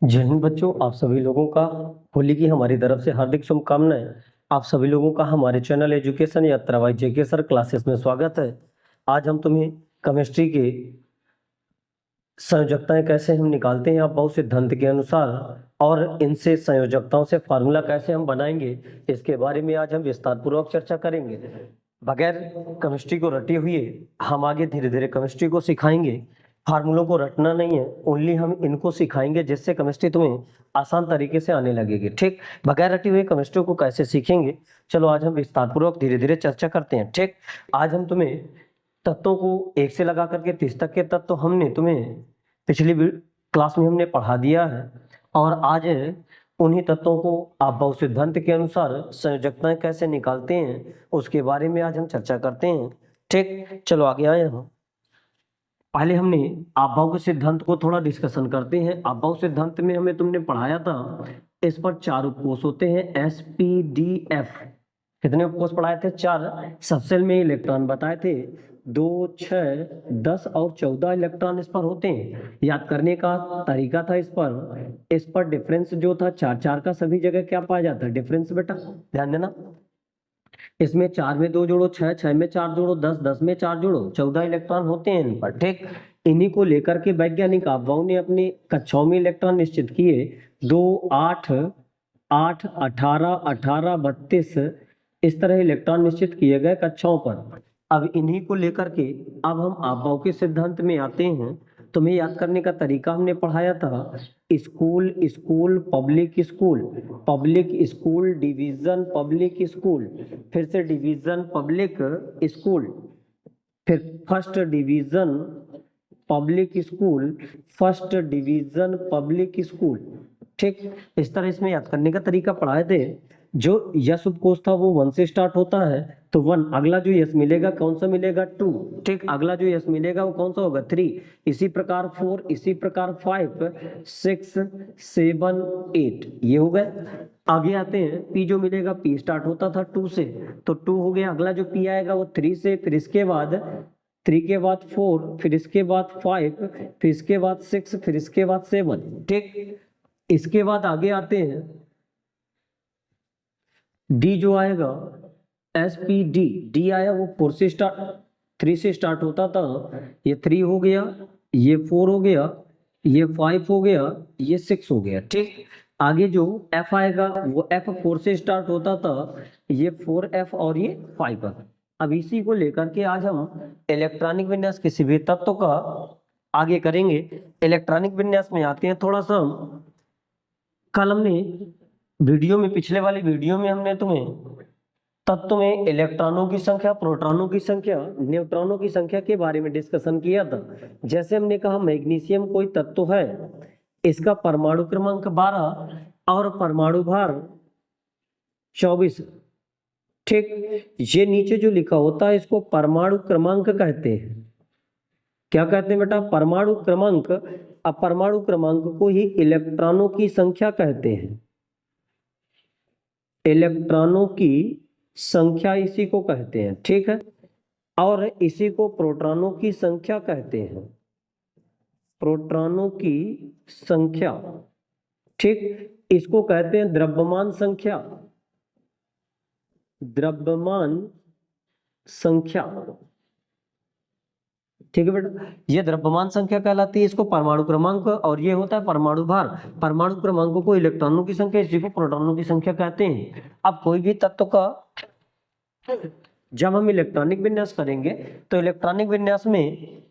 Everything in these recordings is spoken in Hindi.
जय हिंद बच्चों, आप सभी लोगों का होली की हमारी तरफ से हार्दिक शुभकामनाएं। आप सभी लोगों का हमारे चैनल एजुकेशन यात्रा बाय जेके सर क्लासेस में स्वागत है। आज हम तुम्हें केमिस्ट्री के संयोजकताएं कैसे हम निकालते हैं अभाव सिद्धांत के अनुसार और इनसे संयोजकताओं से फार्मूला कैसे हम बनाएंगे, इसके बारे में आज हम विस्तार पूर्वक चर्चा करेंगे। बगैर केमिस्ट्री को रटे हुए हम आगे धीरे धीरे केमिस्ट्री को सिखाएंगे। फार्मूलों को रटना नहीं है, ओनली हम इनको सिखाएंगे जिससे केमिस्ट्री तुम्हें आसान तरीके से आने लगेगी। ठीक, बगैर रटी हुई केमिस्ट्री को कैसे सीखेंगे, चलो आज हम विस्तार पूर्वक धीरे धीरे चर्चा करते हैं। ठीक, आज हम तुम्हें तत्वों को एक से लगा करके 30 तक के तत्व हमने तुम्हें पिछली क्लास में हमने पढ़ा दिया है और आज उन्हीं तत्वों को अभाव सिद्धांत के अनुसार संयोजकताएं कैसे निकालते हैं उसके बारे में आज हम चर्चा करते हैं। ठीक, चलो आगे आए हम। पहले हमने अभाव के सिद्धांत को थोड़ा डिस्कशन करते हैं। अभाव सिद्धांत में हमें तुमने पढ़ाया था, इस पर 4 उपकोष होते हैं, SPDF। कितने उपकोष पढ़ाए थे? 4। सबसेल में इलेक्ट्रॉन बताए थे 2, 6, 10 और 14 इलेक्ट्रॉन इस पर होते हैं। याद करने का तरीका था इस पर डिफरेंस जो था 4 का सभी जगह क्या पाया जाता है? डिफरेंस। बेटा ध्यान देना, इसमें 4 में 2 जोड़ो, 6 में 4 जोड़ो, 10 में 4 जोड़ो, 14 इलेक्ट्रॉन होते हैं इन पर। ठीक, इन्हीं को लेकर के वैज्ञानिक अभाव ने अपनी कक्षाओं में इलेक्ट्रॉन निश्चित किए। 2, 8, 8, 18, 18, 32 इस तरह इलेक्ट्रॉन निश्चित किए गए कक्षाओं पर। अब इन्हीं को लेकर के अब हम अभाव के सिद्धांत में आते हैं। तुम्हें याद करने का तरीका हमने पढ़ाया था, school school public school, public school division public school, फिर से डिवीजन पब्लिक स्कूल, फिर first division public school, first division public school. ठीक, इस तरह इसमें याद करने का तरीका पढ़ाए थे। जो यस उपकोष था वो 1 से स्टार्ट होता है तो 1, अगला जो यस मिलेगा कौन सा मिलेगा? 2। ठीक, अगला जो यस मिलेगा वो कौन सा होगा? 3। इसी प्रकार 4, इसी प्रकार 5, 6, 7, 8 ये हो गए। आगे आते हैं, पी जो मिलेगा, पी स्टार्ट होता था 2 से तो 2 हो गया। अगला जो पी आएगा वो 3 से, फिर इसके बाद 3 के बाद 4, फिर इसके बाद 5, फिर इसके बाद 6, फिर इसके बाद 7। ठीक, इसके बाद आगे आते हैं, डी जो आएगा SPD, डी आया वो 4 से स्टार्ट, 3 से स्टार्ट होता था, ये 3 हो गया, ये 4 हो गया, ये 5 हो गया, ये 6 हो गया। ठीक, आगे जो F आएगा वो F 4 से स्टार्ट होता था, ये 4F और ये 5। अब इसी को लेकर के आज हम इलेक्ट्रॉनिक विन्यास किसी भी तत्व का आगे करेंगे। इलेक्ट्रॉनिक विन्यास में आते हैं थोड़ा सा। कल हमने वीडियो में, पिछले वाली वीडियो में हमने तुम्हें तत्व में इलेक्ट्रॉनों की संख्या, प्रोटॉनों की संख्या, न्यूट्रॉनों की संख्या के बारे में डिस्कशन किया था। जैसे हमने कहा मैग्नीशियम कोई तत्व है, इसका परमाणु क्रमांक 12 और परमाणु भार 24। ठीक, ये नीचे जो लिखा होता है इसको परमाणु क्रमांक कहते हैं। क्या कहते हैं बेटा? परमाणु क्रमांक। अब परमाणु क्रमांक को ही इलेक्ट्रॉनों की संख्या कहते हैं। इलेक्ट्रॉनों की संख्या इसी को कहते हैं। ठीक है, और इसी को प्रोटॉनों की संख्या कहते हैं, प्रोटॉनों की संख्या। ठीक, इसको कहते हैं द्रव्यमान संख्या, द्रव्यमान संख्या। ठीक है बेटा, ये द्रव्यमान संख्या कहलाती है, इसको परमाणु क्रमांक, और ये होता है परमाणु भार। परमाणु क्रमांक को इलेक्ट्रॉनों की संख्या, इसी को प्रोटॉनों की संख्या कहते हैं। अब कोई भी तत्व का जब हम इलेक्ट्रॉनिक विन्यास करेंगे तो इलेक्ट्रॉनिक विन्यास में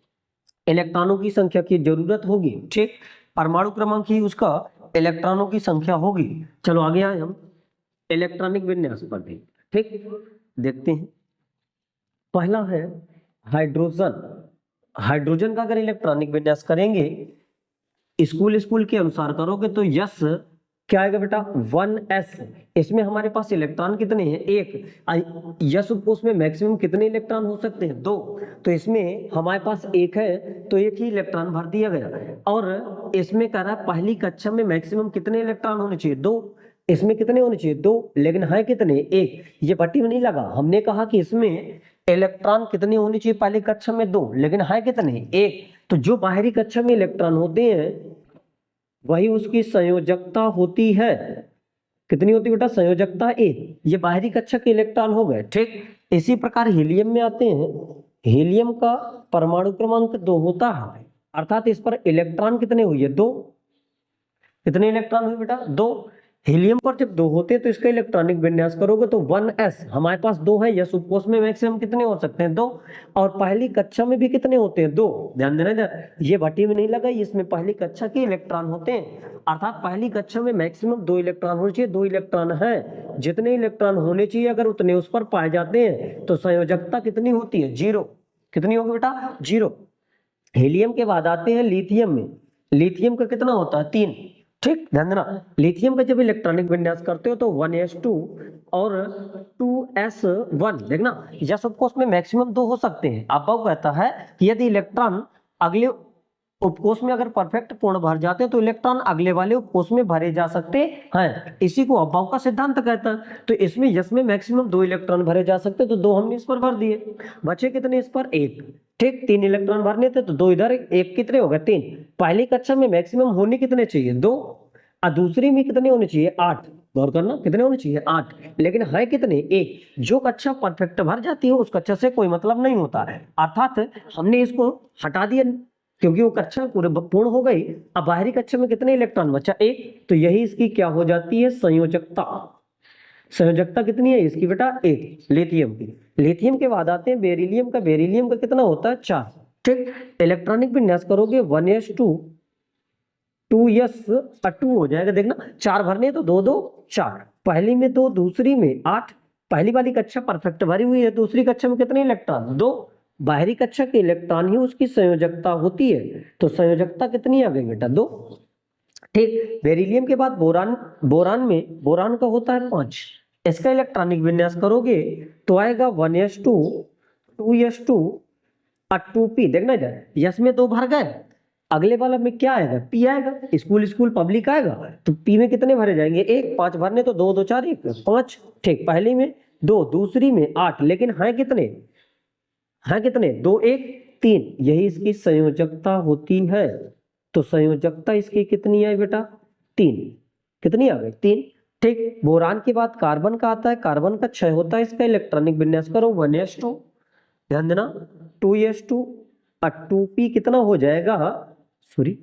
इलेक्ट्रॉनों की संख्या की जरूरत होगी। ठीक, परमाणु क्रमांक ही उसका इलेक्ट्रॉनों की संख्या होगी। चलो आगे आए हम इलेक्ट्रॉनिक विन्यास पर भी। ठीक, देखते हैं। पहला है हाइड्रोजन। हाइड्रोजन का अगर इलेक्ट्रॉनिक विन्यास करेंगे, स्कूल के अनुसार करोगे तो यस क्या आएगा बेटा? 1s। इसमें हमारे पास इलेक्ट्रॉन कितने हैं? 1। यस उपकोष में मैक्सिमम कितने इलेक्ट्रॉन हो सकते हैं? 2। तो इसमें हमारे पास 1 है तो 1 ही इलेक्ट्रॉन भर दिया गया। और इसमें कह रहा है पहली कक्षा में मैक्सिमम कितने इलेक्ट्रॉन होने चाहिए? 2। इसमें कितने होने चाहिए? 2, लेकिन है कितने? 1। ये पट्टी में नहीं लगा, हमने कहा कि इसमें इलेक्ट्रॉन कितने होने चाहिए पहली कक्षा में? 2, लेकिन है कितने? 1। तो जो बाहरी कक्षा में इलेक्ट्रॉन होते हैं वही उसकी संयोजकता होती है। कितनी होती है बेटा? संयोजकता ए। ये बाहरी कक्षा के इलेक्ट्रॉन हो गए, ठीक। इसी प्रकार हीलियम में आते हैं। हीलियम का परमाणु क्रमांक 2 होता है, अर्थात इस पर इलेक्ट्रॉन कितने हुए? 2। कितने इलेक्ट्रॉन हुए बेटा? 2। हीलियम पर जब 2 होते हैं तो इसका इलेक्ट्रॉनिक विन्यास करोगे तो 1s, हमारे पास 2 है। यस उपकोष में मैक्सिमम कितने हो सकते हैं? 2। और पहली कक्षा में भी कितने होते हैं? 2। ध्यान देना इधर, ये भट्टी में नहीं लगा, इसमें पहली कक्षा के इलेक्ट्रॉन होते हैं, अर्थात पहली कक्षा में मैक्सिमम 2 इलेक्ट्रॉन होने चाहिए। 2 इलेक्ट्रॉन है, जितने इलेक्ट्रॉन होने चाहिए अगर उतने उस पर पाए जाते हैं तो संयोजकता कितनी होती है? 0। कितनी होगी बेटा? 0। हीलियम के बाद आते हैं लिथियम में। लिथियम का कितना होता है? 3। ठीक, ध्यान देना, लिथियम का जब इलेक्ट्रॉनिक विन्यास करते हो तो 1s2 और 2s1, देखना यस उपकोष में मैक्सिमम 2 हो सकते हैं। अब्बव कहता है कि यदि इलेक्ट्रॉन अगले उपकोष में अगर परफेक्ट पूर्ण भर जाते हैं तो इलेक्ट्रॉन अगले वाले उपकोष में भरे जा सकते हैं, इसी को अब्बव का सिद्धांत कहता है। तो इसमें यस में मैक्सिमम 2 इलेक्ट्रॉन भरे जा सकते हैं, तो 2 हमने इस पर भर दिए, बचे कितने इस पर? 1। ठीक, 3 इलेक्ट्रॉन भरने थे तो 2 इधर, 1 कितने हो गए? 3। पहली कक्षा में मैक्सिमम होने कितने चाहिए? 2। और दूसरी में कितने होने चाहिए? 8। गौर करना, कितने होने चाहिए? 8। लेकिन है कितने? 1। जो कक्षा परफेक्ट भर जाती है उस कक्षा से कोई मतलब नहीं होता है, अर्थात हमने इसको हटा दिया क्योंकि वो कक्षा पूर्ण हो गई। अब बाहरी कक्षा में कितने इलेक्ट्रॉन बचा? 1। तो यही इसकी क्या हो जाती है? संयोजकता। संयोजकता कितनी है इसकी बेटा? 1 लिथियम की। लिथियम के बाद आते हैं बेरिलियम का। बेरिलियम का कितना होता है? 4। ठीक, इलेक्ट्रॉनिक विन्यास करोगे 1s2 2s2 हो जाएगा। देखना 4 भरने तो 2 2 4, पहली में 2, दूसरी में 8। पहली वाली कक्षा परफेक्ट भरी हुई है, दूसरी कक्षा में कितने इलेक्ट्रॉन? 2। बाहरी कक्षा के इलेक्ट्रॉन ही उसकी संयोजकता होती है, तो संयोजकता कितनी आ गई बेटा? 2। ठीक, बेरिलियम के बाद बोरान। बोरान का होता है 5। इसका इलेक्ट्रॉनिक विन्यास करोगे तो आएगा 1s2 2s2 और 2p। देखना इधर, यस में 2 भर गए, अगले वाला में क्या आएगा? पी आएगा। स्कूल पब्लिक आएगा तो पी में कितने भरे जाएंगे? 1। 5 भरने तो 2 2 4 1 5। ठीक, पहली में 2, दूसरी में 8, लेकिन है कितने? 2 1 3। यही इसकी संयोजकता होती है। तो संयोजकता इसकी कितनी है बेटा? 3। कितनी आ गई? 3। ठीक, बोरान के बाद कार्बन का आता है। कार्बन का 6 होता है। इसका इलेक्ट्रॉनिक विन्यास करो 1s2, ध्यान देना 2s2 और 2p कितना हो जाएगा? सॉरी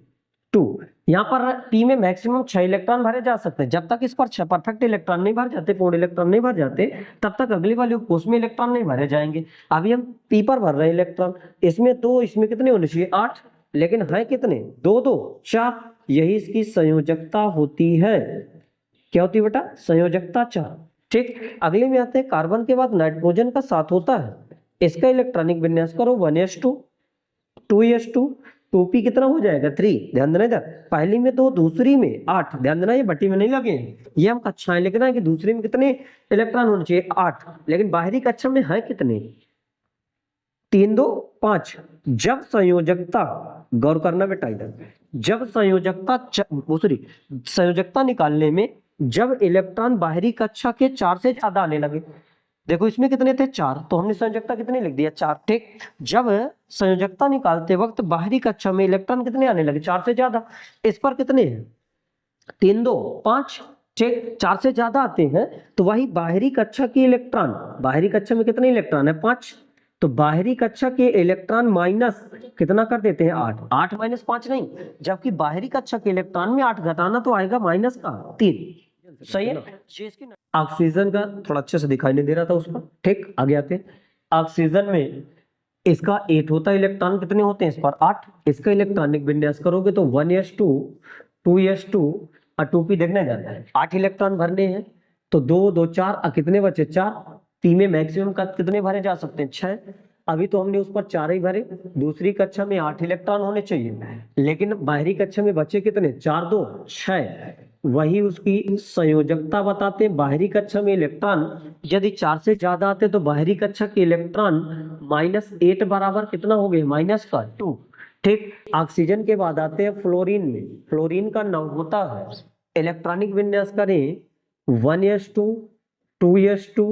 2। यहाँ पर p में मैक्सिमम 6 इलेक्ट्रॉन भरे जा सकते हैं। जब तक इस पर 6 परफेक्ट इलेक्ट्रॉन नहीं भर जाते, पूर्ण इलेक्ट्रॉन नहीं भर जाते, तब तक अगले वाले उपकोष में इलेक्ट्रॉन नहीं भरे जाएंगे। अभी हम p पर भर रहे हैं इलेक्ट्रॉन, इसमें 2, इसमें कितने होने चाहिए? 8, लेकिन है कितने? 2 2 4। यही इसकी संयोजकता होती है। क्या होती है बेटा? संयोजकता 4। ठीक, अगले में आते हैं कार्बन के बाद नाइट्रोजन का 7 होता है। इसका इलेक्ट्रॉनिक विन्यास करो 1s2 2s2 2p कितना हो जाएगा? 3। ध्यान देना इधर, पहली में 2, दूसरी में 8। ध्यान देना, ये भट्टी में नहीं लगे, ये हम कक्षाएं लिखना है कि दूसरी में कितने इलेक्ट्रॉन होने चाहिए? 8। लेकिन बाहरी कक्षा में है कितने? 3 2 5। जब संयोजकता, गौर करना बेटा इधर, जब संयोजकता निकालने में जब इलेक्ट्रॉन बाहरी कक्षा के 4 से ज्यादा आने लगे, देखो इसमें कितने थे? 4, तो हमने संयोजकता कितनी लिख दिया? 4। ठीक, जब संयोजकता निकालते वक्त बाहरी कक्षा में इलेक्ट्रॉन कितने आने लगे? 4 से ज्यादा। इस पर कितने हैं? 3 2 5। ठीक, 4 से ज्यादा आते हैं तो वही बाहरी कक्षा के इलेक्ट्रॉन, बाहरी कक्षा में कितने इलेक्ट्रॉन है? 5। तो बाहरी कक्षा के इलेक्ट्रॉन माइनस कितना कर देते हैं? 8। 8 माइनस 5 नहीं, जबकि बाहरी कक्षा के इलेक्ट्रॉन में 8 घटाना तो आएगा माइनस का 3। सही है। ऑक्सीजन का थोड़ा अच्छे से दिखाई नहीं दे रहा था उसका। ठीक, आगे आते हैं। ऑक्सीजन में इसका 8 होता है इलेक्ट्रॉन, कितने होते हैं इस पर? 8। इसका इलेक्ट्रॉनिक विन्यास करोगे तो 1s2 2s2 और 2p। देखने जाता है 8 इलेक्ट्रॉन भरने हैं तो 2 2 4 और कितने बचे? 4। p में मैक्सिमम का कितने भरे जा सकते हैं? 6। अभी तो हमने उस पर 4 ही भरे, दूसरी कक्षा में 8 इलेक्ट्रॉन होने चाहिए, लेकिन बाहरी कक्षा में बचे कितने? 4 2 6। वही उसकी संयोजकता बताते हैं। बाहरी कक्षा में इलेक्ट्रॉन यदि 4 से ज्यादा आते तो बाहरी कक्षा के इलेक्ट्रॉन -8 बराबर कितना हो गए? -2। ठीक, ऑक्सीजन के बाद आते हैं फ्लोरीन में। फ्लोरीन का 9 होता है। इलेक्ट्रॉनिक विन्यास करें 1s2 2s2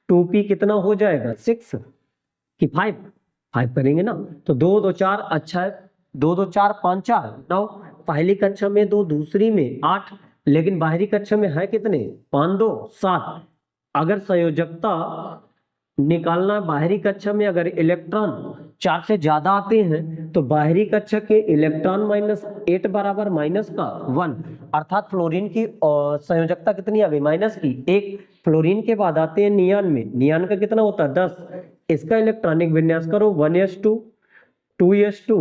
2p कितना हो जाएगा? 6 कि 5 करेंगे ना, तो 2 2 4 अच्छा है, 2 2 4 5 4 9। पहली कक्षा में 2, दूसरी में 8, लेकिन बाहरी कक्षा में है कितने? 5 2 7। अगर संयोजकता निकालना है बाहरी कक्षा में, अगर इलेक्ट्रॉन 4 से ज्यादा आते हैं तो बाहरी कक्षा के इलेक्ट्रॉन -8 बराबर -1, अर्थात फ्लोरीन की संयोजकता कितनी आ गई? -1। फ्लोरीन के बाद आते हैं नियान में, नियान का कितना होता है? 10। इसका इलेक्ट्रॉनिक विन्यास करो 1s2 2s2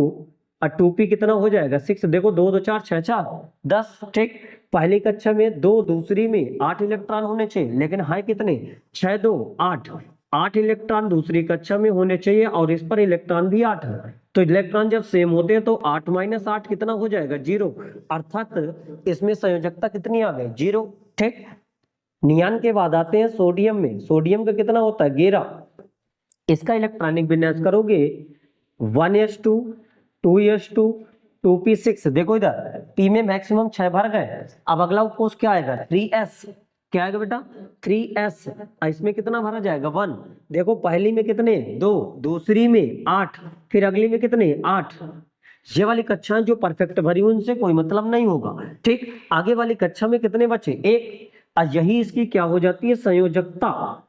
और 2p कितना हो जाएगा? 6। देखो 2 2 4 6 4 10। ठीक, पहली कक्षा में 2, दूसरी में 8 इलेक्ट्रॉन होने चाहिए, लेकिन है कितने? 6 2 8। 8 इलेक्ट्रॉन दूसरी कक्षा में होने चाहिए और इस पर इलेक्ट्रॉन भी 8 है। तो इलेक्ट्रॉन जब सेम होते हैं तो 8 - 8 कितना हो जाएगा? 0, अर्थात इसमें संयोजकता कितनी आ गई? 0। ठीक, नियान के बाद आते हैं सोडियम में, सोडियम का कितना होता है? 11। इसका इलेक्ट्रॉनिक विन्यास करोगे 1s2 2s2 2p6। देखो इधर p में मैक्सिमम 6 भर गए। अब अगला उपकोष क्या आएगा? 3s। क्या आएगा बेटा? 3s। इसमें कितना भरा जाएगा? 1। देखो पहली में कितने? 2, दूसरी में 8, फिर अगली में कितने? 8। ये वाली कक्षाएं जो परफेक्ट भरी उनसे कोई मतलब नहीं होगा। ठीक, आगे वाली कक्षा में कितने बचे? 1। यही इसकी क्या हो जाती है? संयोजकता।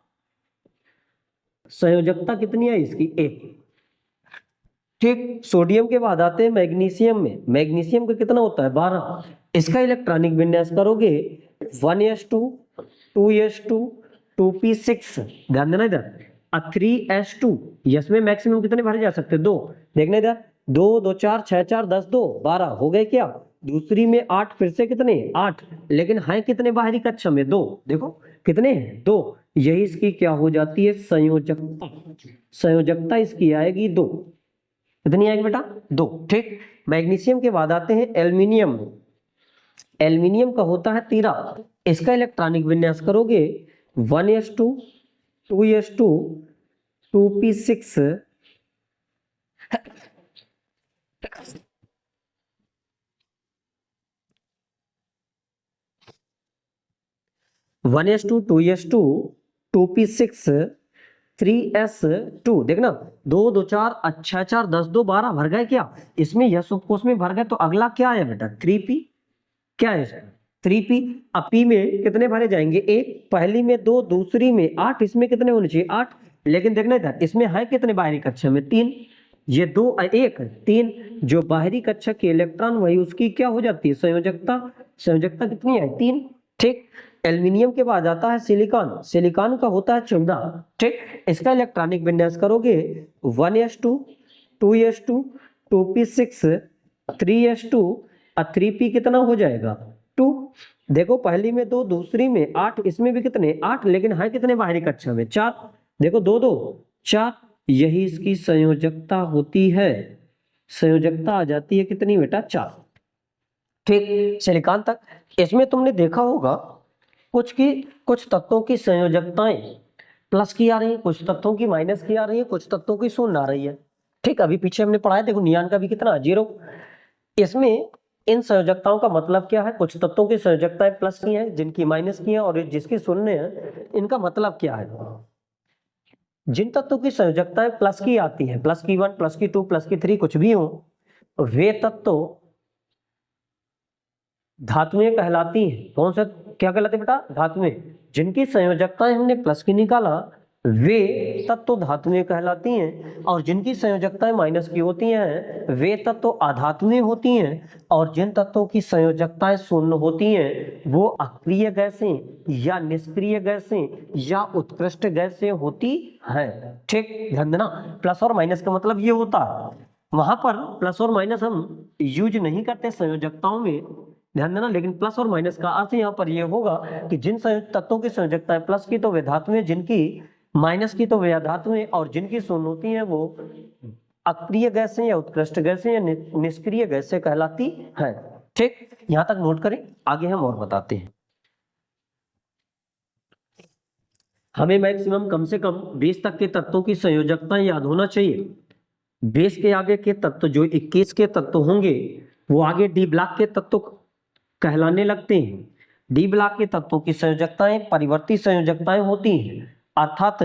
संयोजकता कितनी है इसकी? 1। ठीक, सोडियम के बाद आते हैं मैग्नीशियम में, मैग्नीशियम का कितना होता है? 12। इसका इलेक्ट्रॉनिक विन्यास करोगे 1s2 2s2 2p6। ध्यान देना इधर, 3s2। इसमें मैक्सिमम कितने भरे जा सकते हैं? 2। देखना इधर 2 2 4 6 4 10 2 12 हो गए क्या? दूसरी में 8, फिर से कितने? 8, लेकिन है कितने बाहरी कक्षा में? 2। देखो कितने हैं? 2। यही इसकी क्या हो जाती है? संयोजकता। संयोजकता इसकी आएगी 2। कितनी आएगी बेटा? 2। ठीक, मैग्नीशियम के बाद आते हैं एल्युमिनियम। एल्युमिनियम का होता है 13। इसका इलेक्ट्रॉनिक विन्यास करोगे 1s2 2s2 2p6 1s2 2s2 2p6 3s2। देखना 2 2 4 6 4 10 2 12 भर गए क्या? इसमें यह उपकोष में भर गए, तो अगला क्या है बेटा? 3p। क्या है? 3p। अब p में कितने भरे जाएंगे? 1। पहली में 2, दूसरी में 8, इसमें कितने होने चाहिए? 8। लेकिन देखना इधर इसमें है कितने बाहरी कक्षा में? 3। ये 2 1 3। जो बाहरी कक्षा के इलेक्ट्रॉन वही उसकी क्या हो जाती है? संयोजकता। संयोजकता कितनी है? 3। ठीक, एल्युमिनियम के बाद आता है सिलिकॉन। सिलिकॉन का होता है 14। ठीक, इसका इलेक्ट्रॉनिक विन्यास करोगे 1s2 2s2 2p6 3s2 और 3p कितना हो जाएगा? 2। देखो पहली में 2, दूसरी में 8, इसमें भी कितने? 8, लेकिन है कितने बाहरी कक्षा में? 4। देखो 2 2 4। यही इसकी संयोजकता होती है। संयोजकता आ जाती है कितनी बेटा? 4। ठीक, सिलिकॉन तक। इसमें तुमने देखा होगा कुछ तत्वों की संयोजकताएं प्लस की आ रही है, कुछ तत्वों की माइनस की आ रही है, कुछ तत्वों की शून्य आ रही है। ठीक, अभी पीछे हमने पढ़ा है, देखो नियान का भी कितना? 0। इसमें इन संयोजकताओं का मतलब क्या है? कुछ तत्वों की संयोजकताएं प्लस की हैं, जिनकी माइनस की हैं, और जिसकी शून्य है, इनका मतलब क्या है? जिन तत्वों की संयोजकताएं प्लस की आती हैं, प्लस की 1 प्लस की 2 प्लस की 3 कुछ भी हो, वे तत्व धातुएं कहलाती हैं। कौन सा? क्या कहलाते बेटा? धातुएं। जिनकी संयोजकताएं हमने प्लस की निकाला वे तत्व धातुएं कहलाती हैं, और जिनकी संयोजकताएं माइनस की होती हैं वे तत्व अधातुएं होती हैं, और जिन तत्वों की संयोजकताएं शून्य होती हैं वो अक्रिय गैसें या निष्क्रिय गैसें या उत्कृष्ट गैसें होती हैं। ठीक, ध्यान देना, प्लस और माइनस का मतलब ये होता है, वहां पर प्लस और माइनस हम यूज नहीं करते संयोजकताओं में, ध्यान देना, लेकिन प्लस और माइनस का अर्थ यहाँ पर ये होगा कि जिन तत्वों की संयोजकताएं प्लस की तो वे धातुएं, जिनकी माइनस की तो वे अधातुएं, और जिनकी शून्य होती हैं वो अक्रिय गैसें या उत्कृष्ट गैसें या निष्क्रिय गैसें कहलाती हैं। ठीक, यहां तक नोट करें, आगे हम और बताते हैं। हमें मैक्सिमम कम से कम 20 तक के तत्वों की संयोजकता याद होना चाहिए। 20 के आगे के तत्व जो 21 के तत्व होंगे वो आगे डी ब्लॉक के तत्व कहलाने लगते हैं। डी ब्लॉक के तत्वों की संयोजकताएं परिवर्ती संयोजकताएं होती हैं, अर्थात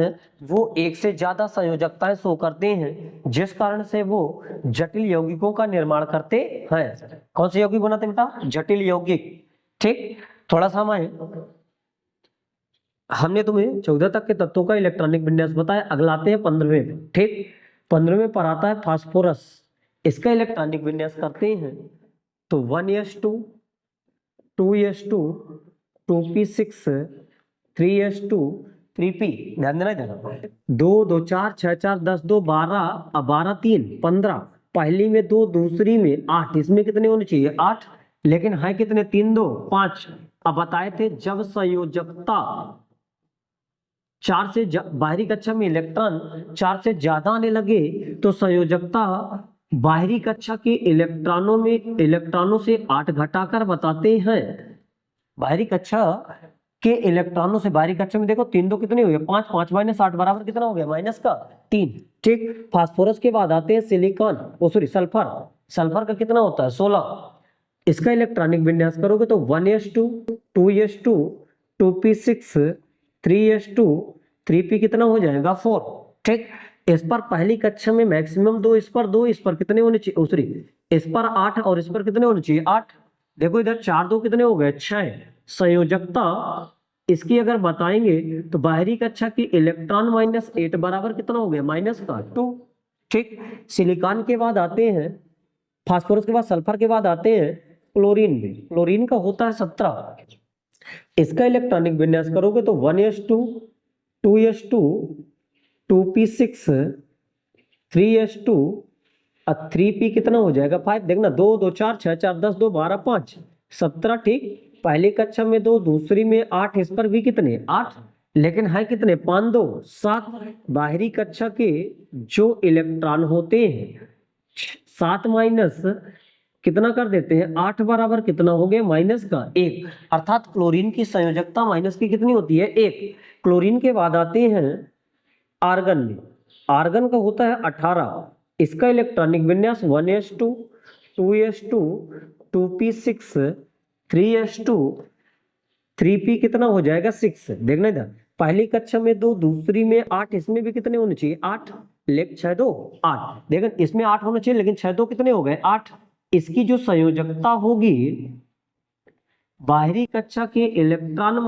वो एक से ज्यादा संयोजकताएं शो करते हैं, जिस कारण से वो जटिल यौगिकों का निर्माण करते हैं। कौन से यौगिक बनाते हैं बेटा? जटिल यौगिक। ठीक, थोड़ा सा हमने तुम्हें 14 तक के तत्वों का इलेक्ट्रॉनिक विन्यास बताया। अगला आते हैं 15वें में। ठीक, 15वें पर आता है फास्फोरस। इसका इलेक्ट्रॉनिक विन्यास करते हैं तो 1s2 2s2 2p6 3s2 3p। ध्यान देना इधर। 2 2 4 6 4 10 2 12 अब 12 3 15। पहली में 2, दूसरी में 8। इसमें कितने होने चाहिए? 8। लेकिन है कितने? 3 2 5। अब बताए थे जब संयोजकता 4 से बाहरी कक्षा में इलेक्ट्रॉन 4 से ज्यादा आने लगे तो संयोजकता बाहरी कक्षा के इलेक्ट्रॉनों से 8 घटाकर बताते हैं। बाहरी कक्षा के इलेक्ट्रॉनों से बाहरी कक्षा में देखो 3 2 कितने हुए? 5 5 माइनस 8 बराबर कितना हो गया? माइनस का 3। ठीक, फास्फोरस के बाद आते हैं सिलिकॉन, सल्फर। सल्फर का कितना होता है? 16। इसका इलेक्ट्रॉनिक विन्यास करोगे तो 1s2 2s2 2p6 3s2 3p कितना हो जाएगा? 4। ठीक, इस पर पहली कक्षा में मैक्सिमम 2, इस पर 2, इस पर कितने होने चाहिए? इस पर 8 और इस पर कितने होने चाहिए? 8। देखो इधर 4 2 कितने हो गए? 6। संयोजकता इसकी अगर बताएंगे तो बाहरी कक्षा की इलेक्ट्रॉन -8 बराबर कितना हो गया? माइनस का 2। ठीक, सिलिकॉन के बाद आते हैं, फास्फोरस के बाद सल्फर के बाद आते हैं क्लोरीन में। क्लोरीन का होता है 17। इसका इलेक्ट्रॉनिक विन्यास करोगे तो 1s2 2s2 2p6 3s2 और 3p कितना हो जाएगा? 5। देखना 2 2 4 6 4 10 2 12 5 17। ठीक, पहली कक्षा में 2, दूसरी में 8। इस पर भी कितने? 8। लेकिन है कितने? 5 2 7। बाहरी कक्षा के जो इलेक्ट्रॉन होते हैं 7 माइनस कितना कर देते हैं? 8 बराबर कितना हो गया? माइनस का 1। अर्थात क्लोरीन की संयोजकता माइनस की कितनी होती है? 1। क्लोरीन के बाद आते हैं आर्गन में। आर्गन का होता है 18। इसका इलेक्ट्रॉनिक विन्यास 1s2 2s2 2p6 3s2 3p कितना हो जाएगा? 6। देखना इधर, पहली कक्षा में 2, दूसरी में 8। इसमें भी कितने होने चाहिए? 8। लेकिन 6 2 8। देखो इसमें 8 होना चाहिए, लेकिन 6 2 कितने हो गए? 8। इसकी जो संयोजकता होगी बाहरी कक्षा के इलेक्ट्रॉन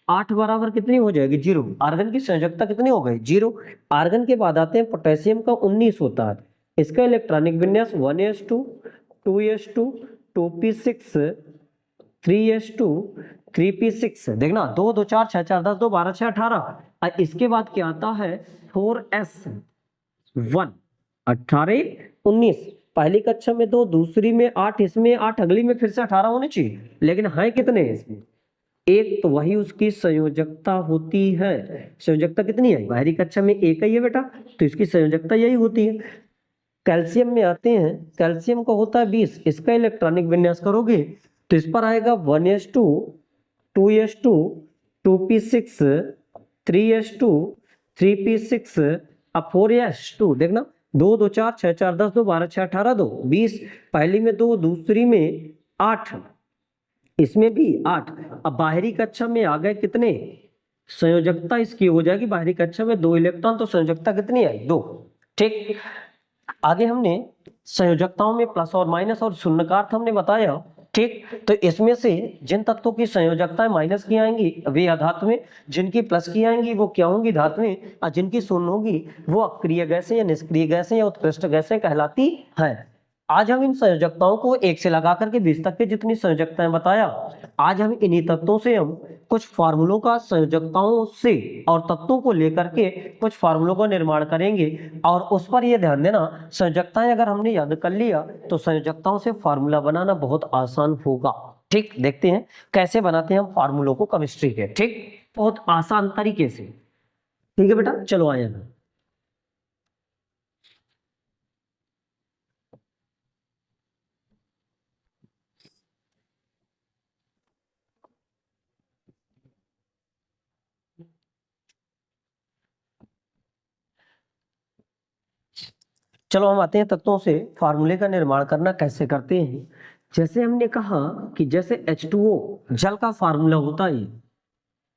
-8 बराबर कितनी हो जाएगी? 0। आर्गन की संयोजकता कितनी हो गई? 0। आर्गन के बाद आते हैं पोटेशियम का 19 होता है। इसका इलेक्ट्रॉनिक विन्यास 1s2 2s2 2p6 3s2 3p6। देखना 2 2 4 6 4 10 2 12 6 18। इसके बाद क्या आता है? 4s1 18 19। पहली कक्षा में 2, दूसरी में 8। इसमें 8, अगली में फिर से 18 होने चाहिए, लेकिन है कितने इसमें? 1। तो वही उसकी संयोजकता होती है। संयोजकता कितनी है? बाहरी कक्षा में 1 ही है बेटा, तो इसकी संयोजकता यही होती है। कैल्शियम में आते हैं, कैल्शियम का होता है 20। इसका इलेक्ट्रॉनिक विन्यास करोगे तो इस पर आएगा 1s2 2s2 2p6 3s2 3p6 अब 4s2। देखना 2 2 4 6 4 10 2 12 6 18 2 20। पहली में 2, दूसरी में 8। इसमें भी 8। अब बाहरी कक्षा में आ गए कितने? संयोजकता इसकी हो जाएगी बाहरी कक्षा में 2 इलेक्ट्रॉन, तो संयोजकता कितनी आई? 2। ठीक, आगे हमने संयोजकताओं में प्लस और माइनस और शून्यकार्थ हमने बताया। ठीक, तो इसमें से जिन तत्वों की संयोजकताएं माइनस की आएंगी वे अधातुएं, जिनकी प्लस की आएंगी वो क्या होंगी? धातुएं, और जिनकी शून्य होगी वो अक्रिय गैसें या निष्क्रिय गैसें या उत्कृष्ट गैसें कहलाती हैं। आज हम इन संयोजकताओं को 1 से लगा करके 20 तक के जितनी संयोजकताएं बताया, आज हम इन्हीं तत्वों से हम कुछ फार्मूलों का संयोजकताओं से और तत्वों को लेकर के कुछ फार्मूलों का निर्माण करेंगे। और उस पर यह ध्यान देना, संयोजकताएं अगर हमने याद कर लिया तो संयोजकताओं से फार्मूला बनाना बहुत आसान होगा। ठीक, देखते हैं कैसे बनाते हैं हम फार्मूलों को केमिस्ट्री के। ठीक, बहुत आसान तरीके से। ठीक है बेटा, चलो आए ना। चलो हम आते हैं तत्वों से फार्मूले का निर्माण करना कैसे करते हैं। जैसे हमने कहा कि जैसे H2O जल का फार्मूला होता है,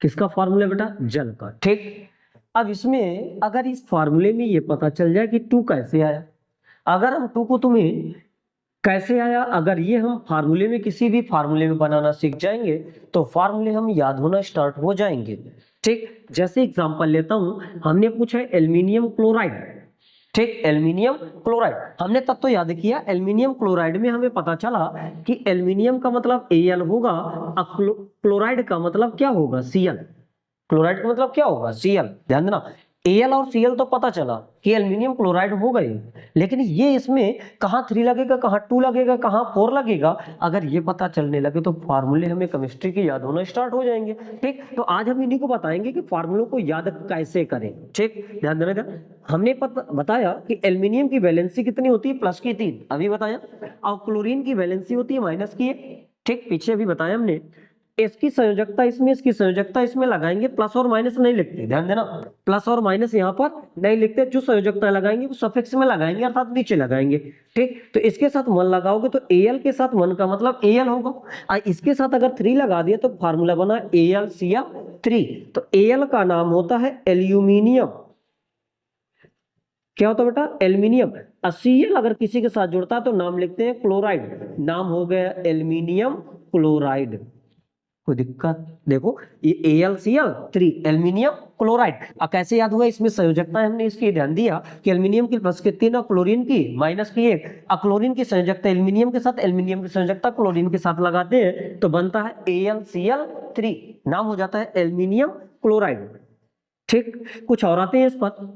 किसका फार्मूला बेटा? जल का। ठीक, अब इसमें अगर इस फार्मूले में ये पता चल जाए कि 2 कैसे आया, अगर हम 2 को तुम्हें कैसे आया, अगर ये हम फार्मूले में किसी भी फार्मूले में बनाना सीख जाएंगे तो फार्मूले हम याद होना स्टार्ट हो जाएंगे। ठीक, जैसे एग्जांपल लेता हूं, हमने पूछा है एल्युमिनियम क्लोराइड। ठीक, एल्युमिनियम क्लोराइड हमने तब तो याद किया, एल्युमिनियम क्लोराइड में हमें पता चला कि एल्युमिनियम का मतलब Al होगा और क्लोराइड का मतलब क्या होगा? Cl। क्लोराइड का मतलब क्या होगा? Cl। ध्यान देना, Al और Cl तो पता चला कि एल्युमिनियम क्लोराइड हो गए, लेकिन ये इसमें कहाँ 3 लगेगा, कहाँ 2 लगेगा, कहाँ 4 लगेगा, अगर ये पता चलने लगे तो फार्मूले हमें केमिस्ट्री के याद होना स्टार्ट हो जाएंगे। ठीक, तो आज हम इन्हीं को बताएंगे कि फार्मूलों को याद कैसे करें। ठीक, ध्यान देना, हमने बताया कि एल्युमिनियम की वैलेंसी कितनी होती है? प्लस की 3 अभी बताया, और क्लोरीन की वैलेंसी होती है माइनस की 1। ठीक, पीछे अभी बताया हमने, इसकी संयोजकता इसमें, इसकी संयोजकता इसमें लगाएंगे, प्लस और माइनस नहीं लिखते, ध्यान देना, प्लस और माइनस यहाँ पर नहीं लिखते, जो संयोजकता लगाएंगे वो सफिक्स में लगाएंगे, अर्थात नीचे लगाएंगे। ठीक, तो इसके साथ 1 लगाओगे तो Al के साथ 1 का मतलब Al होगा, और इसके साथ अगर 3 लगा दिया तो फार्मूला बना AlCl3। तो Al का नाम होता है एल्यूमिनियम, क्या होता है बेटा? एल्युमिनियम। Cl अगर किसी के साथ जुड़ता है तो नाम लिखते हैं क्लोराइड, नाम हो गया एल्युमिनियम क्लोराइड। कोई दिक्कत? देखो ये AlCl3 एल्युमिनियम क्लोराइड। अब कैसे याद हुआ? इसमें संयोजकता हमने इसकी ध्यान दिया कि एल्युमिनियम की प्लस की 3 और क्लोरीन की माइनस की 1, और क्लोरीन की संयोजकता एल्युमिनियम के साथ, एल्युमिनियम की संयोजकता क्लोरीन के साथ लगाते हैं तो बनता है AlCl3, नाम हो जाता है एल्युमिनियम क्लोराइड। ठीक, कुछ और आते हैं इस पर,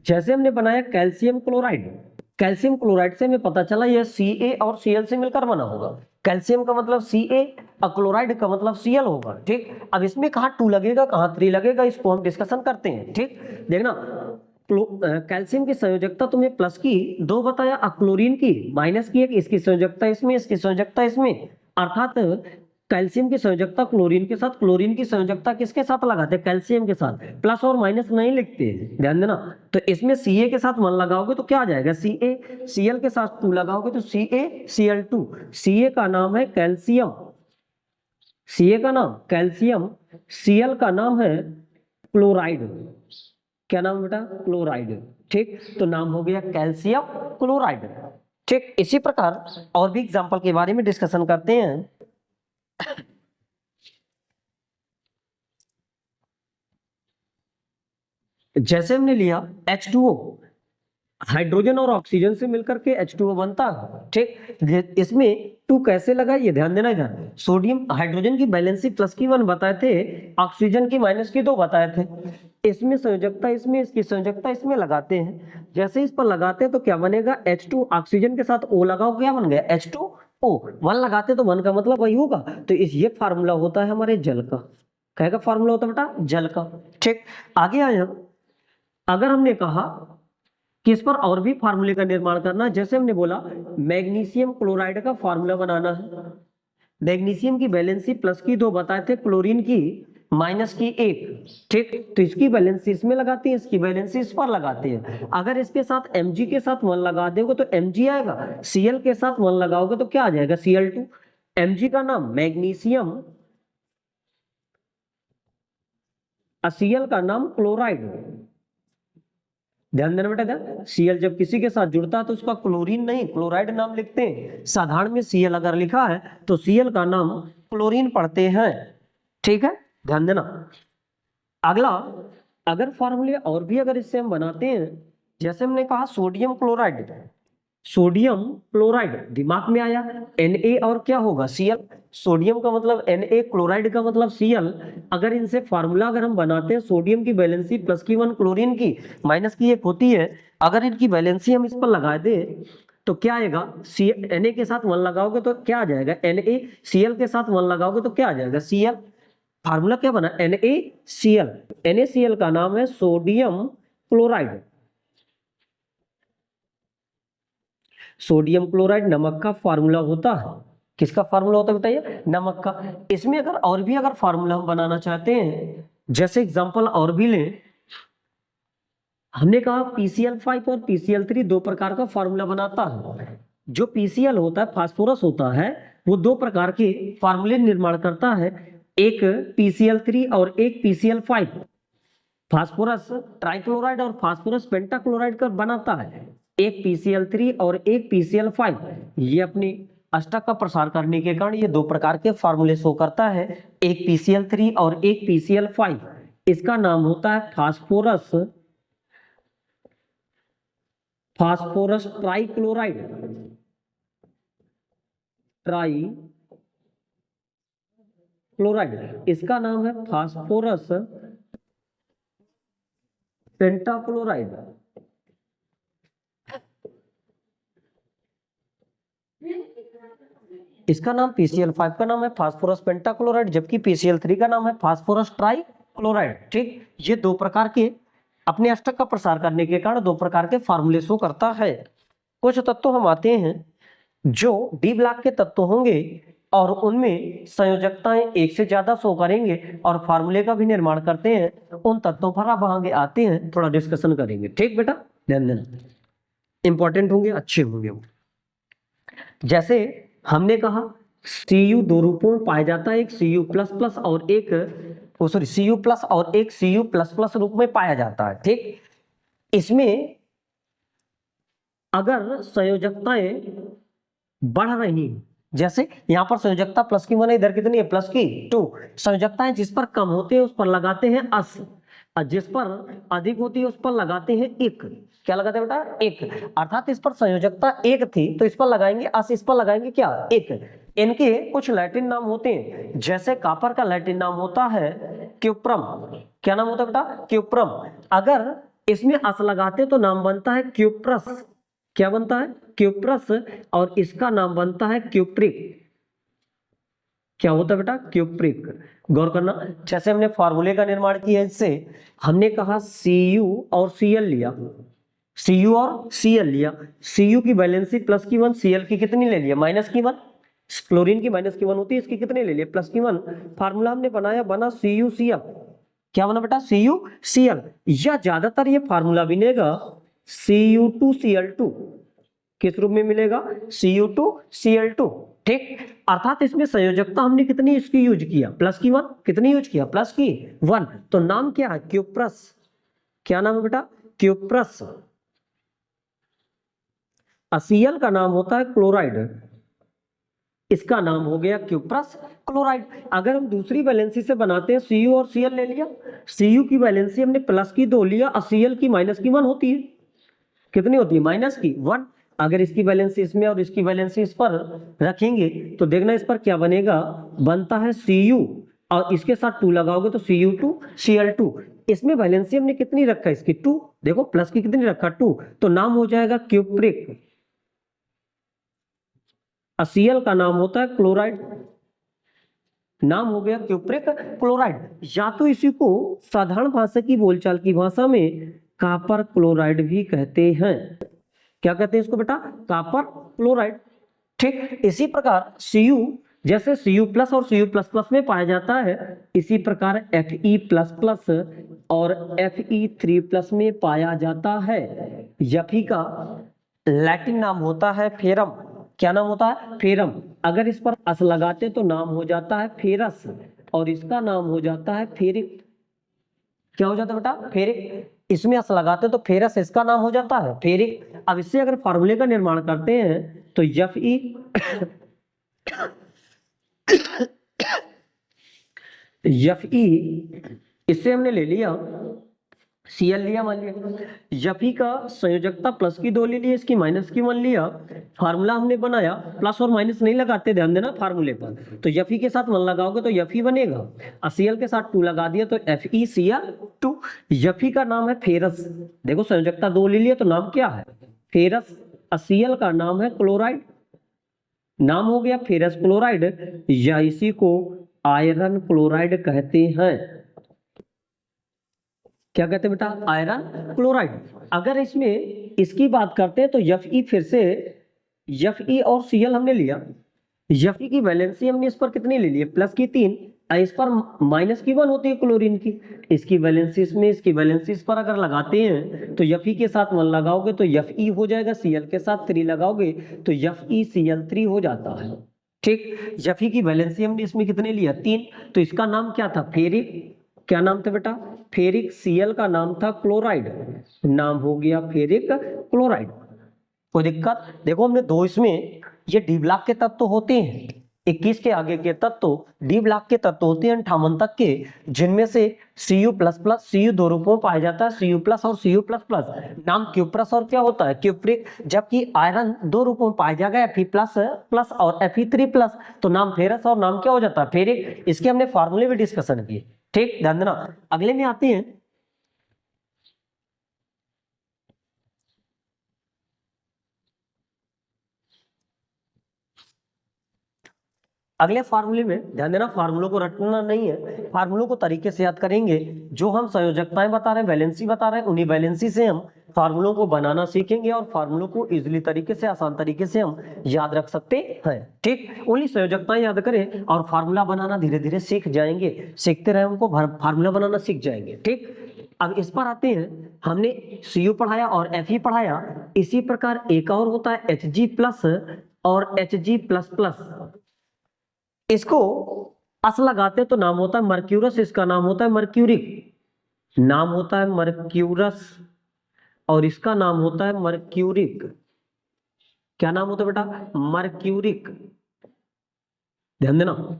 जैसे हमने बनाया कैल्शियम क्लोराइड। कैल्शियम क्लोराइड से हमें पता चला यह Ca और Cl से मिलकर बना होगा, कैल्शियम का मतलब Ca और क्लोराइड का मतलब Cl होगा। ठीक, अब इसमें कहाँ 2 लगेगा, कहाँ 3 लगेगा, इसको हम डिस्कशन करते हैं। ठीक, देखना, कैल्शियम की संयोजकता तुम्हें प्लस की 2 बताया, और क्लोरीन की माइनस की 1, इसकी संयोजकता इसमें, इसकी संयोजकता इसमें, अर्थात कैल्शियम की संयोजकता क्लोरीन के साथ, क्लोरीन की संयोजकता किसके साथ लगाते हैं? कैल्शियम के साथ, प्लस और माइनस नहीं लिखते, ध्यान देना। तो इसमें Ca के साथ 1 लगाओगे तो क्या आ जाएगा? Ca। Cl के साथ 2 लगाओगे तो CaCl2। Ca का नाम है कैल्शियम, Ca का नाम कैल्शियम, Cl का नाम है क्लोराइड। क्या नाम बेटा? क्लोराइड। ठीक, तो नाम हो गया कैल्शियम क्लोराइड। ठीक, इसी प्रकार और भी एग्जाम्पल के बारे में डिस्कशन करते हैं। जैसे हमने लिया H2O, हाइड्रोजन और ऑक्सीजन से मिलकर के H2O बनता है। ठीक, इसमें 2 कैसे लगा ये ध्यान देना इधर। सोडियम, हाइड्रोजन की बैलेंसी प्लस की 1 बताए थे, ऑक्सीजन की माइनस की 2 बताए थे। इसमें संयोजकता इसमें, इसकी संयोजकता इसमें लगाते हैं, जैसे इस पर लगाते हैं तो क्या बनेगा? H2, ऑक्सीजन के साथ O लगाओ, क्या बन गया? H2O। 1 लगाते तो 1 का मतलब वही होगा, तो ये फार्मूला होता है हमारे जल का। क्या का फार्मूला होता है बेटा? जल का। ठीक, आगे आए हम, अगर हमने कहा कि इस पर और भी फार्मूले का निर्माण करना, जैसे हमने बोला मैग्नीशियम क्लोराइड का फार्मूला बनाना है। मैग्नीशियम की वैलेंसी प्लस की 2 बताए थे, क्लोरीन की माइनस की 1। ठीक, तो इसकी वैलेंसी इसमें लगाते हैं, इसकी वैलेंसी इस पर लगाते हैं। अगर इसके साथ Mg के साथ 1 लगा दोगे तो Mg आएगा, Cl के साथ 1 लगाओगे तो क्या आ जाएगा? Cl2। Mg का नाम मैग्नीशियम, Cl का नाम क्लोराइड। ध्यान देना बेटा, Cl जब किसी के साथ जुड़ता है तो उसका क्लोरीन नहीं क्लोराइड नाम लिखते हैं। साधारण में Cl अगर लिखा है तो Cl का नाम क्लोरीन पढ़ते हैं। ठीक है, ध्यान देना। अगला, अगर फार्मूले और भी अगर इससे हम बनाते हैं, जैसे हमने कहा सोडियम क्लोराइड, सोडियम क्लोराइड दिमाग में आया, Na और क्या होगा? Cl। सोडियम का मतलब Na, क्लोराइड का मतलब Cl। अगर इनसे फार्मूला अगर हम बनाते हैं, सोडियम की वैलेंसी प्लस की 1, क्लोरीन की माइनस की 1 होती है, अगर इनकी वैलेंसी हम इस पर लगा दें तो क्या आएगा? Na के साथ 1 लगाओगे तो क्या आ जाएगा? Na। Cl के साथ 1 लगाओगे तो क्या आ जाएगा? Cl। फार्मूला क्या बना? NaCl। NaCl का नाम है सोडियम क्लोराइड। सोडियम क्लोराइड नमक का फार्मूला होता है। किसका फार्मूला होता है बताइए? नमक का। इसमें अगर और भी अगर फार्मूला हम बनाना चाहते हैं, जैसे एग्जांपल और भी लें, हमने कहा PCl5 और PCl3 2 प्रकार का फार्मूला बनाता है। जो PCl होता है, फास्फोरस होता है, वो 2 प्रकार के फार्मूले निर्माण करता है। एक PCl3 और एक PCl5 फास्फोरस ट्राइक्लोराइड और फास्फोरस पेंटाक्लोराइड का बनाता है। एक PCl3 और एक PCl5 ये अपनी अष्टक का प्रसार करने के कारण ये दो प्रकार के फार्मूले शो करता है। एक PCl3 और एक PCl5, इसका नाम होता है फास्फोरस ट्राइक्लोराइड, इसका नाम है फास्फोरस पेंटाक्लोराइड। इसका नाम PCl5 का नाम है फास्फोरस पेंटाक्लोराइड, जबकि PCl3 का नाम है फास्फोरस ट्राइक्लोराइड। ठीक, ये दो प्रकार के अपने अष्टक का प्रसार करने के कारण दो प्रकार के फार्मूले शो करता है। कुछ तत्व हम आते हैं जो डी ब्लॉक के तत्व होंगे और उनमें संयोजकताएं एक से ज्यादा शो करेंगे और फार्मूले का भी निर्माण करते हैं। उन तत्वों पर अब आगे आते हैं, थोड़ा डिस्कशन करेंगे। ठीक बेटा, ध्यान देना, इंपॉर्टेंट होंगे, अच्छे होंगे। जैसे हमने कहा Cu दो रूपों में पाया जाता है, एक Cu++ और एक Cu+ और एक Cu++ रूप में पाया जाता है। ठीक, इसमें अगर संयोजकताएं बढ़ रही हैं, जैसे यहाँ पर संयोजकता प्लस की 1 है, इधर कितनी है प्लस की 2, संयोजकताएं जिस पर कम होती है उस पर लगाते हैं अस, और जिस पर अधिक होती है उस पर लगाते हैं एक। क्या लगाते हैं बेटा? एक। अर्थात इस पर संयोजकता एक थी तो इस पर लगाएंगे अस, इस पर लगाएंगे क्या? एक। इनके कुछ लैटिन नाम होते हैं, जैसे कापर का लैटिन नाम होता है क्यूप्रम। क्या नाम होता है बेटा? क्यूप्रम। अगर इसमें अस लगाते तो नाम बनता है क्यूप्रस। क्या बनता है? क्यूप्रस। और इसका नाम बनता है क्यूप्रिक। क्या होता है बेटा? क्यूप्रिक। गौर करना, जैसे हमने फार्मूले का निर्माण किया, इससे हमने कहा Cu और Cl लिया, Cu और Cl लिया, Cu की वैलेंसी प्लस की 1, Cl की कितनी ले लिया? माइनस की 1। क्लोरीन की माइनस की 1 होती है, इसकी कितने ले लिए? प्लस की 1। फार्मूला हमने बनाया, बना CuCl। क्या बना बेटा? CuCl। या ज्यादातर ये फार्मूला बनेगा Cu2Cl2। किस रूप में मिलेगा? Cu2Cl2। ठीक, अर्थात इसमें संयोजकता हमने कितनी इसकी यूज किया? प्लस की 1। कितनी यूज किया? प्लस की 1। तो नाम क्या है? क्यूप्रस। क्या नाम है बेटा? क्यूप्रस। Cl का नाम होता है क्लोराइड, इसका नाम हो गया क्यूप्रस क्लोराइड। अगर हम दूसरी वैलेंसी से बनाते हैं, Cu और Cl ले लिया, Cu की वैलेंसी हमने प्लस की 2 लिया और Cl की माइनस की 1 होती है। कितनी होती है? माइनस की 1। अगर इसकी वैलेंसी इसमें और इसकी वैलेंसी इस पर रखेंगे तो देखना इस पर क्या बनेगा? बनता है Cu और इसके साथ 2 लगाओगे तो Cu2Cl2। इसमें वैलेंसी हमने कितनी रखा? इसकी 2। देखो प्लस की कितनी रखा? 2। तो नाम हो जाएगा क्यूप्रिक। Cl का नाम होता है क्लोराइड, नाम हो गया क्यूप्रिक क्लोराइड। या तो इसी को साधारण भाषा की बोलचाल की भाषा में कॉपर क्लोराइड भी कहते हैं। क्या कहते हैं इसको बेटा? Copper chloride. ठीक, इसी प्रकार Cu, जैसे Cu+ और Cu++ में पाया जाता है, इसी प्रकार Fe++ और Fe3+ में पाया जाता है। Fe का लैटिन नाम होता है फेरम। क्या नाम होता है? फेरम। अगर इस पर अस लगाते तो नाम हो जाता है फेरस और इसका नाम हो जाता है फेरिक। क्या हो जाता है बेटा? फेरिक। इसमें अस लगाते तो फेरस, इसका नाम हो जाता है फेरिक। अब इससे अगर फार्मूले का निर्माण करते हैं तो Fe, इससे हमने ले लिया Cl लिया, मान लिया Fe का संयोजकता प्लस की 2 ले लिया, इसकी माइनस की 1 लिया। फार्मूला हमने बनाया, प्लस और माइनस नहीं लगाते, ध्यान देना फार्मूले पर। तो Fe के साथ 1 लगाओगे तो Fe बनेगा और Cl के साथ 2 लगा दिया तो FeCl2। Fe का नाम है फेरस। देखो संयोजकता 2 ले लिया तो नाम क्या है? फेरस। Cl का नाम है क्लोराइड, नाम हो गया फेरस क्लोराइड, या इसी को आयरन क्लोराइड कहते हैं। क्या कहते हैं बेटा? Iron chloride. अगर इसमें इसकी बात करते हैं तो Fe, फिर से Fe और Cl हमने लिया, Fe की वैलेंसी हमने इस पर कितनी ले ली है? प्लस की 3। इस पर माइनस की 1 होती है क्लोरीन की, इसकी वैलेंसी इसमें, इसकी वैलेंसी इस पर अगर लगाते हैं तो Fe के साथ 1 लगाओगे तो Fe हो जाएगा, Cl के साथ 3 लगाओगे तो FeCl3 हो जाता है। ठीक। Fe की वैलेंसी हमने इसमें कितने लिया 3, तो इसका नाम क्या था फेरिक, क्या नाम था बेटा फेरिक, Cl का नाम था क्लोराइड, नाम हो गया फेरिक क्लोराइड। कोई दिक्कत? देखो हमने दो इसमें ये डी ब्लॉक के तत्व होते हैं, 21 के आगे के तत्व डी ब्लॉक के तत्व होते हैं 58 तक के, जिनमें से Cu++, Cu दो रूपों में पाया जाता है, Cu+ और Cu++। नाम क्यूप्रस और क्या होता है क्यूप्रिक, जबकि आयरन दो रूपों में पाया जाएगा Fe++ और Fe3+, तो नाम फेरस और नाम क्या हो जाता है फेरिक। इसके हमने फार्मूले भी डिस्कशन किए, ठीक, ध्यान देना। अगले में आते हैं अगले फार्मूले में, ध्यान देना फार्मूलों को रटना नहीं है, फार्मूलों को तरीके से याद करेंगे। जो हम संयोजकताएं बता रहे हैं, वैलेंसी बता रहे हैं, उन्हीं वैलेंसी से हम फार्मूलों को बनाना सीखेंगे और फार्मूलों को इजीली तरीके से, आसान तरीके से हम याद रख सकते हैं, ठीक। ओनली संयोजकताएं याद करें और फार्मूला बनाना धीरे धीरे सीख जाएंगे, सीखते रहे उनको फार्मूला बनाना सीख जाएंगे, ठीक। अब इस पर आते हैं, हमने Cu पढ़ाया और Fe पढ़ाया, इसी प्रकार एक और होता है Hg+ और Hg++। इसको अस लगाते हैं तो नाम होता है मर्क्यूरस, इसका नाम होता है मर्क्यूरिक, नाम होता है मर्क्यूरस और इसका नाम होता है मर्क्यूरिक। क्या नाम होता है बेटा मर्क्यूरिक, ध्यान देना।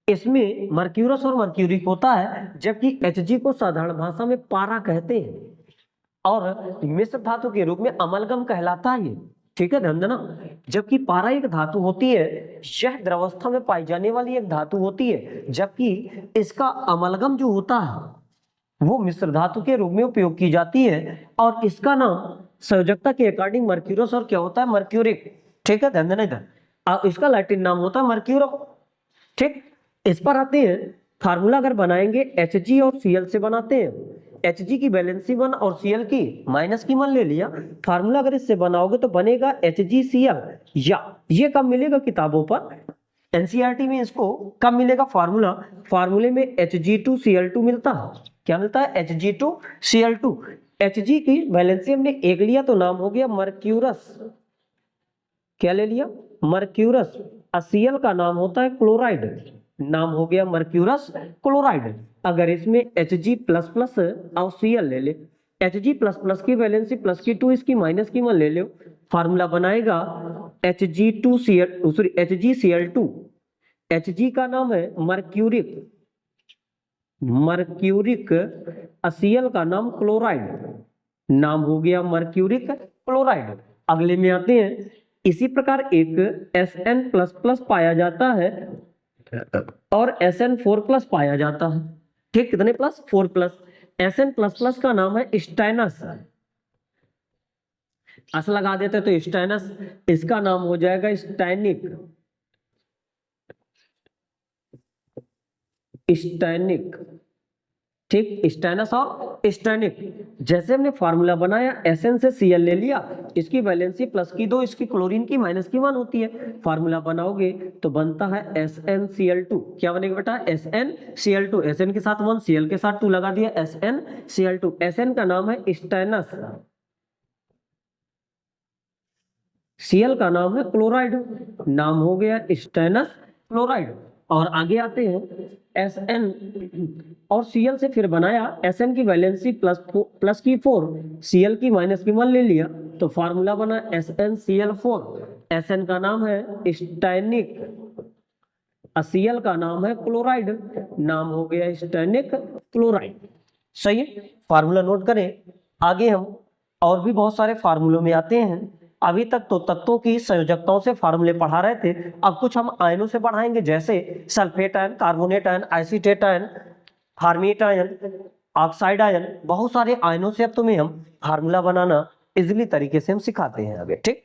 इसमें मर्क्यूरस और मर्क्यूरिक होता है, जबकि Hg को साधारण भाषा में पारा कहते हैं और मिश्र धातु के रूप में अमलगम कहलाता है ये, ठीक है, ध्यान देना। जबकि पारा एक धातु होती है, यह द्रवस्था में पाई जाने वाली एक धातु होती है, जबकि इसका अमलगम जो होता है वो मिश्र धातु के रूप में उपयोग की जाती है और इसका नाम संयोजकता के अकॉर्डिंग मर्क्यूरस और क्या होता है मर्क्यूरिक, ठीक है, ध्यान देना इधर। इसका लैटिन नाम होता है मर्क्यूरो, ठीक। इस पर आते हैं, फार्मूला अगर बनाएंगे Hg और Cl से बनाते हैं, Hg की वैलेंसी 1 और Cl की -1 ले लिया। फार्मूला अगर इससे बनाओगे तो बनेगा HgCl, या ये कब मिलेगा किताबों पर, एनसीईआरटी में इसको कब मिलेगा फार्मूला, फार्मूले में Hg2Cl2 मिलता है। क्या मिलता है Hg2Cl2। Hg की वैलेंसी हमने 1 लिया तो नाम हो गया मर्क्यूरस, क्या ले लिया मर्क्यूरस। Cl का नाम होता है क्लोराइड, नाम हो गया मर्क्यूरस क्लोराइड। अगर इसमें Hg++ और Cl ले ले, Hg++ की वैलेंसी प्लस की 2, इसकी -1 ले लो, फार्मूला बनाएगा HgCl2। Hg का नाम है मर्क्यूरिक, Cl का नाम क्लोराइड, नाम हो गया मर्क्यूरिक क्लोराइड। अगले में आते हैं, इसी प्रकार एक Sn++ पाया जाता है और Sn4+ पाया जाता है, ठीक, कितने प्लस 4+। Sn++ का नाम है स्टाइनस, अस लगा देते तो स्टाइनस, इसका नाम हो जाएगा स्टाइनिक, स्टाइनिक, ठीक, स्टाइनस और स्टाइनिक। जैसे हमने फार्मूला बनाया Sn से Cl ले लिया, इसकी वैलेंसी प्लस की 2, इसकी क्लोरीन की -1 होती है, फार्मूला बनाओगे तो बनता है SnCl2। क्या बनेगा बेटा SnCl2, Sn के साथ 1, Cl के साथ 2 लगा दिया SnCl2। Sn का नाम है स्टाइनस, Cl का नाम है क्लोराइड, नाम हो गया स्टाइनस क्लोराइड। और आगे आते हैं, Sn और Cl से फिर बनाया, Sn की वैलेंसी प्लस की 4, Cl की -1 ले लिया तो फार्मूला बना SnCl4। Sn का नाम है स्टाइनिक, Cl का नाम है क्लोराइड, नाम हो गया स्टाइनिक क्लोराइड, सही है। फार्मूला नोट करें। आगे हम और भी बहुत सारे फार्मूलों में आते हैं। अभी तक तो तत्वों की संयोजकताओं से फार्मूले पढ़ा रहे थे, अब कुछ हम आयनों से पढ़ाएंगे, जैसे sulphate ion, carbonate ion, acetate ion, hermit ion, oxide ion, बहुत सारे आयनों से अब तुम्हें हम फार्मूला बनाना इजीली तरीके से हम सिखाते हैं आगे, ठीक।